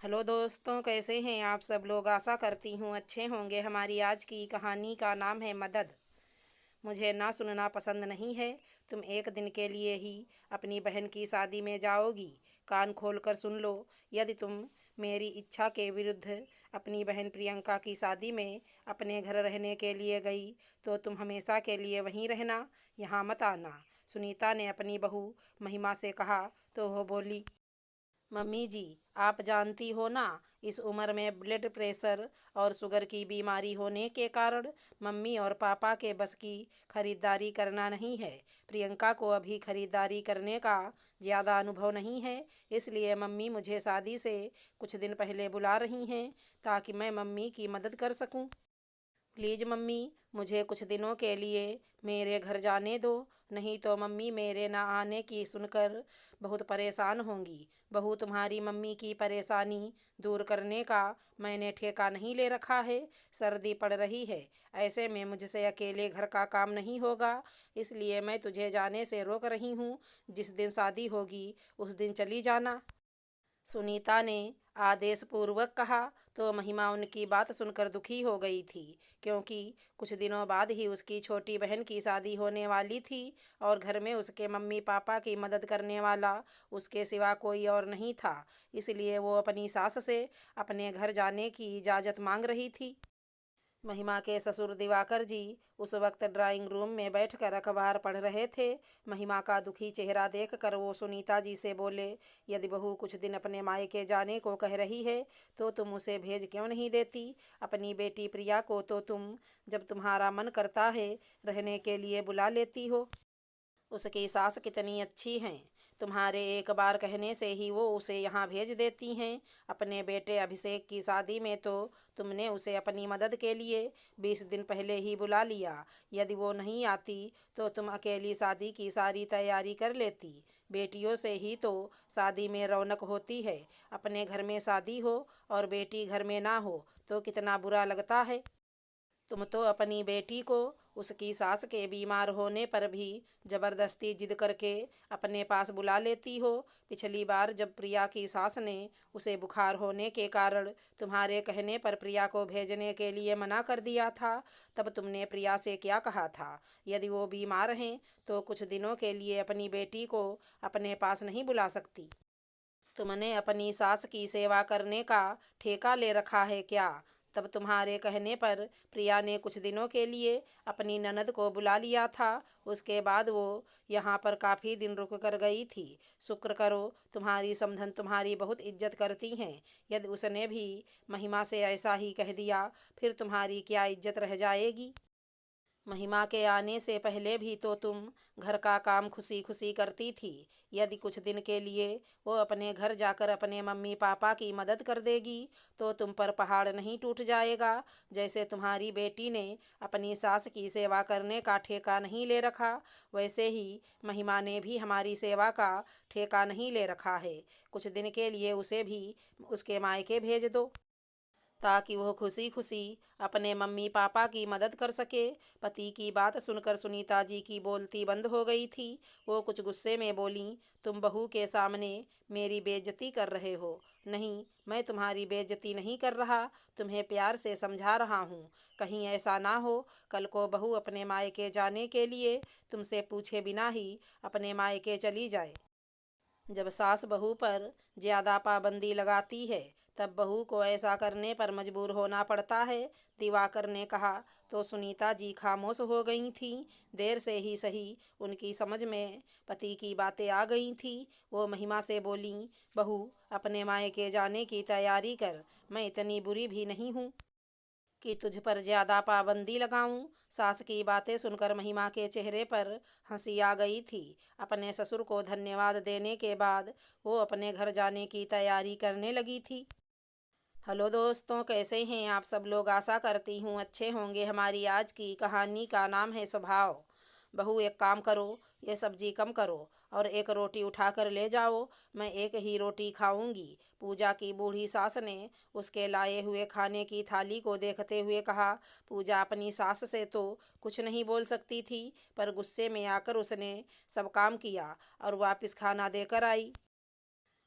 Hello दोस्तों, कैसे हैं आप सब लोग। आशा करती हूँ अच्छे होंगे। हमारी आज की कहानी का नाम है मदद। मुझे ना सुनना पसंद नहीं है। तुम एक दिन के लिए ही अपनी बहन की शादी में जाओगी। कान खोलकर सुन लो। यदि तुम मेरी इच्छा के विरुद्ध अपनी बहन प्रियंका की शादी में अपने घर रहने के लिए गई तो तुम हमेशा के लिए वहीं रहना, यहाँ मत आना। सुनीता ने अपनी बहू महिमा से कहा तो वह बोली, मम्मी जी, आप जानती हो ना, इस उम्र में ब्लड प्रेशर और शुगर की बीमारी होने के कारण मम्मी और पापा के बस की खरीदारी करना नहीं है। प्रियंका को अभी खरीदारी करने का ज़्यादा अनुभव नहीं है, इसलिए मम्मी मुझे शादी से कुछ दिन पहले बुला रही हैं ताकि मैं मम्मी की मदद कर सकूं। प्लीज़ मम्मी, मुझे कुछ दिनों के लिए मेरे घर जाने दो, नहीं तो मम्मी मेरे ना आने की सुनकर बहुत परेशान होंगी। बहू, तुम्हारी मम्मी की परेशानी दूर करने का मैंने ठेका नहीं ले रखा है। सर्दी पड़ रही है, ऐसे में मुझसे अकेले घर का काम नहीं होगा, इसलिए मैं तुझे जाने से रोक रही हूँ। जिस दिन शादी होगी उस दिन चली जाना। सुनीता ने आदेशपूर्वक कहा तो महिमा उनकी बात सुनकर दुखी हो गई थी, क्योंकि कुछ दिनों बाद ही उसकी छोटी बहन की शादी होने वाली थी और घर में उसके मम्मी पापा की मदद करने वाला उसके सिवा कोई और नहीं था। इसलिए वो अपनी सास से अपने घर जाने की इजाज़त मांग रही थी। महिमा के ससुर दिवाकर जी उस वक्त ड्राइंग रूम में बैठकर अखबार पढ़ रहे थे। महिमा का दुखी चेहरा देखकर वो सुनीता जी से बोले, यदि बहू कुछ दिन अपने मायके जाने को कह रही है तो तुम उसे भेज क्यों नहीं देती। अपनी बेटी प्रिया को तो तुम जब तुम्हारा मन करता है रहने के लिए बुला लेती हो। उसकी सास कितनी अच्छी हैं, तुम्हारे एक बार कहने से ही वो उसे यहाँ भेज देती हैं। अपने बेटे अभिषेक की शादी में तो तुमने उसे अपनी मदद के लिए 20 दिन पहले ही बुला लिया। यदि वो नहीं आती तो तुम अकेली शादी की सारी तैयारी कर लेती। बेटियों से ही तो शादी में रौनक होती है। अपने घर में शादी हो और बेटी घर में ना हो तो कितना बुरा लगता है। तुम तो अपनी बेटी को उसकी सास के बीमार होने पर भी ज़बरदस्ती जिद करके अपने पास बुला लेती हो। पिछली बार जब प्रिया की सास ने उसे बुखार होने के कारण तुम्हारे कहने पर प्रिया को भेजने के लिए मना कर दिया था, तब तुमने प्रिया से क्या कहा था? यदि वो बीमार हैं तो कुछ दिनों के लिए अपनी बेटी को अपने पास नहीं बुला सकती। तुमने अपनी सास की सेवा करने का ठेका ले रखा है क्या? तब तुम्हारे कहने पर प्रिया ने कुछ दिनों के लिए अपनी ननद को बुला लिया था। उसके बाद वो यहाँ पर काफ़ी दिन रुक कर गई थी। शुक्र करो तुम्हारी समधन तुम्हारी बहुत इज्जत करती हैं। यदि उसने भी महिमा से ऐसा ही कह दिया फिर तुम्हारी क्या इज्जत रह जाएगी। महिमा के आने से पहले भी तो तुम घर का काम खुशी खुशी करती थी। यदि कुछ दिन के लिए वो अपने घर जाकर अपने मम्मी पापा की मदद कर देगी तो तुम पर पहाड़ नहीं टूट जाएगा। जैसे तुम्हारी बेटी ने अपनी सास की सेवा करने का ठेका नहीं ले रखा, वैसे ही महिमा ने भी हमारी सेवा का ठेका नहीं ले रखा है। कुछ दिन के लिए उसे भी उसके मायके भेज दो ताकि वह खुशी खुशी अपने मम्मी पापा की मदद कर सके। पति की बात सुनकर सुनीता जी की बोलती बंद हो गई थी। वो कुछ गुस्से में बोली, तुम बहू के सामने मेरी बेइज्जती कर रहे हो। नहीं, मैं तुम्हारी बेइज्जती नहीं कर रहा, तुम्हें प्यार से समझा रहा हूँ। कहीं ऐसा ना हो कल को बहू अपने मायके जाने के लिए तुमसे पूछे बिना ही अपने मायके चली जाए। जब सास बहू पर ज़्यादा पाबंदी लगाती है तब बहू को ऐसा करने पर मजबूर होना पड़ता है, दिवाकर ने कहा। तो सुनीता जी खामोश हो गई थीं। देर से ही सही उनकी समझ में पति की बातें आ गई थी। वो महिमा से बोली, बहू अपने मायके जाने की तैयारी कर, मैं इतनी बुरी भी नहीं हूँ कि तुझ पर ज़्यादा पाबंदी लगाऊं। सास की बातें सुनकर महिमा के चेहरे पर हंसी आ गई थी। अपने ससुर को धन्यवाद देने के बाद वो अपने घर जाने की तैयारी करने लगी थी। हेलो दोस्तों, कैसे हैं आप सब लोग। आशा करती हूँ अच्छे होंगे। हमारी आज की कहानी का नाम है स्वभाव। बहू, एक काम करो, ये सब्जी कम करो और एक रोटी उठा कर ले जाओ, मैं एक ही रोटी खाऊंगी। पूजा की बूढ़ी सास ने उसके लाए हुए खाने की थाली को देखते हुए कहा। पूजा अपनी सास से तो कुछ नहीं बोल सकती थी, पर गुस्से में आकर उसने सब काम किया और वापस खाना देकर आई।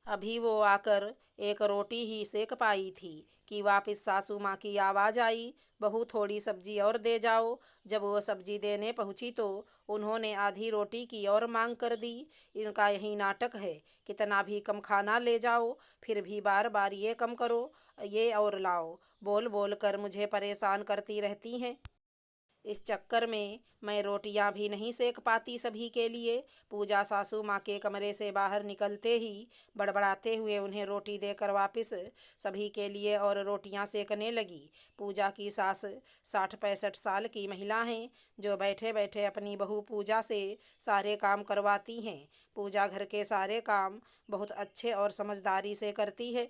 अभी वो आकर एक रोटी ही सेक पाई थी कि वापस सासू माँ की आवाज़ आई, बहू थोड़ी सब्जी और दे जाओ। जब वो सब्जी देने पहुँची तो उन्होंने आधी रोटी की और मांग कर दी। इनका यही नाटक है, कितना भी कम खाना ले जाओ फिर भी बार बार ये कम करो, ये और लाओ, बोल बोल कर मुझे परेशान करती रहती हैं। इस चक्कर में मैं रोटियां भी नहीं सेक पाती सभी के लिए। पूजा सासू माँ के कमरे से बाहर निकलते ही बड़बड़ाते हुए उन्हें रोटी देकर वापस सभी के लिए और रोटियां सेकने लगी। पूजा की सास 60-65 साल की महिला हैं, जो बैठे बैठे अपनी बहू पूजा से सारे काम करवाती हैं। पूजा घर के सारे काम बहुत अच्छे और समझदारी से करती है,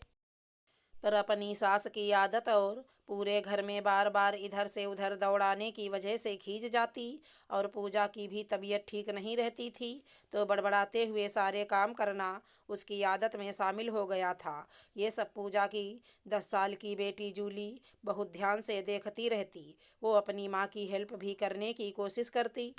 पर अपनी सास की आदत और पूरे घर में बार बार इधर से उधर दौड़ाने की वजह से खींच जाती। और पूजा की भी तबीयत ठीक नहीं रहती थी, तो बड़बड़ाते हुए सारे काम करना उसकी आदत में शामिल हो गया था। ये सब पूजा की 10 साल की बेटी जूली बहुत ध्यान से देखती रहती। वो अपनी माँ की हेल्प भी करने की कोशिश करती,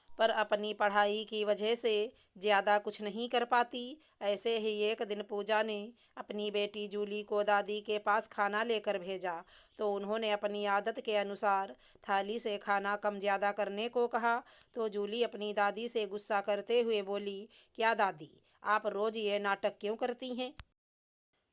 पर अपनी पढ़ाई की वजह से ज़्यादा कुछ नहीं कर पाती। ऐसे ही एक दिन पूजा ने अपनी बेटी जूली को दादी के पास खाना लेकर भेजा, तो उन्होंने अपनी आदत के अनुसार थाली से खाना कम ज़्यादा करने को कहा। तो जूली अपनी दादी से गुस्सा करते हुए बोली, क्या दादी, आप रोज़ ये नाटक क्यों करती हैं?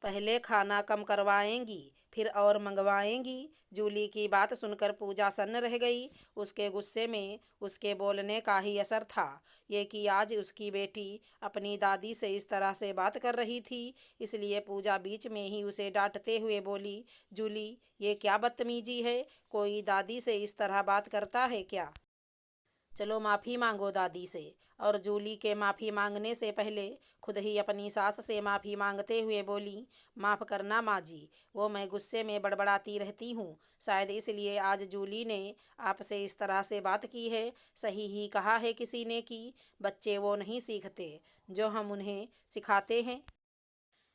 पहले खाना कम करवाएंगी फिर और मंगवाएंगी। जूली की बात सुनकर पूजा सन्न रह गई। उसके गुस्से में उसके बोलने का ही असर था, ये कि आज उसकी बेटी अपनी दादी से इस तरह से बात कर रही थी। इसलिए पूजा बीच में ही उसे डांटते हुए बोली, जूली, ये क्या बदतमीजी है? कोई दादी से इस तरह बात करता है क्या? चलो माफ़ी मांगो दादी से। और जूली के माफ़ी मांगने से पहले खुद ही अपनी सास से माफ़ी मांगते हुए बोली, माफ़ करना माँ जी, वो मैं गुस्से में बड़बड़ाती रहती हूँ, शायद इसलिए आज जूली ने आपसे इस तरह से बात की है। सही ही कहा है किसी ने कि बच्चे वो नहीं सीखते जो हम उन्हें सिखाते हैं,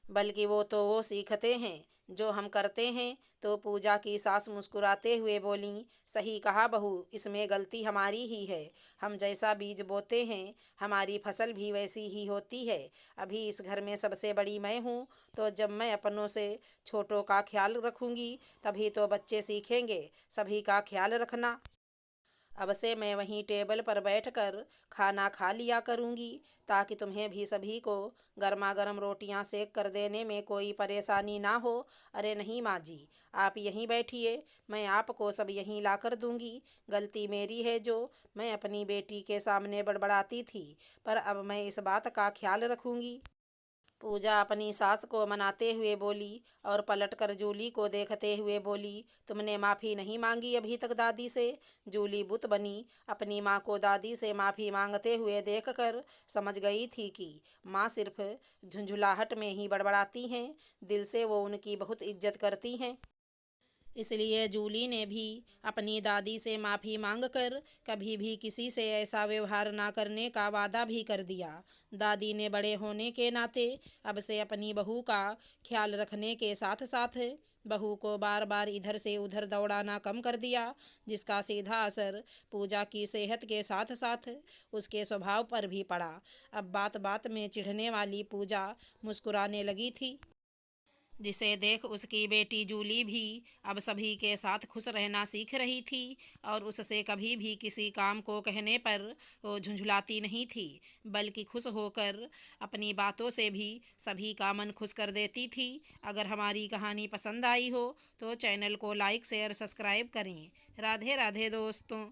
बल्कि वो सीखते हैं जो हम करते हैं। तो पूजा की सास मुस्कुराते हुए बोली, सही कहा बहू, इसमें गलती हमारी ही है। हम जैसा बीज बोते हैं हमारी फसल भी वैसी ही होती है। अभी इस घर में सबसे बड़ी मैं हूँ, तो जब मैं अपनों से छोटों का ख्याल रखूँगी तभी तो बच्चे सीखेंगे सभी का ख्याल रखना। अब से मैं वहीं टेबल पर बैठकर खाना खा लिया करूँगी, ताकि तुम्हें भी सभी को गर्मा गर्म रोटियां सेक कर देने में कोई परेशानी ना हो। अरे नहीं माँ जी, आप यहीं बैठिए, मैं आपको सब यहीं ला कर दूँगी। गलती मेरी है जो मैं अपनी बेटी के सामने बड़बड़ाती थी, पर अब मैं इस बात का ख्याल रखूँगी। पूजा अपनी सास को मनाते हुए बोली और पलटकर जूली को देखते हुए बोली, तुमने माफ़ी नहीं मांगी अभी तक दादी से? जूली बुत बनी अपनी माँ को दादी से माफ़ी मांगते हुए देखकर समझ गई थी कि माँ सिर्फ झुंझुलाहट में ही बड़बड़ाती हैं, दिल से वो उनकी बहुत इज्जत करती हैं। इसलिए जूली ने भी अपनी दादी से माफ़ी मांगकर कभी भी किसी से ऐसा व्यवहार ना करने का वादा भी कर दिया। दादी ने बड़े होने के नाते अब से अपनी बहू का ख्याल रखने के साथ साथ बहू को बार बार इधर से उधर दौड़ाना कम कर दिया, जिसका सीधा असर पूजा की सेहत के साथ साथ उसके स्वभाव पर भी पड़ा। अब बात बात में चिढ़ने वाली पूजा मुस्कुराने लगी थी, जिसे देख उसकी बेटी जूली भी अब सभी के साथ खुश रहना सीख रही थी और उससे कभी भी किसी काम को कहने पर वो झुंझुलाती नहीं थी, बल्कि खुश होकर अपनी बातों से भी सभी का मन खुश कर देती थी। अगर हमारी कहानी पसंद आई हो तो चैनल को लाइक शेयर सब्सक्राइब करें। राधे राधे दोस्तों।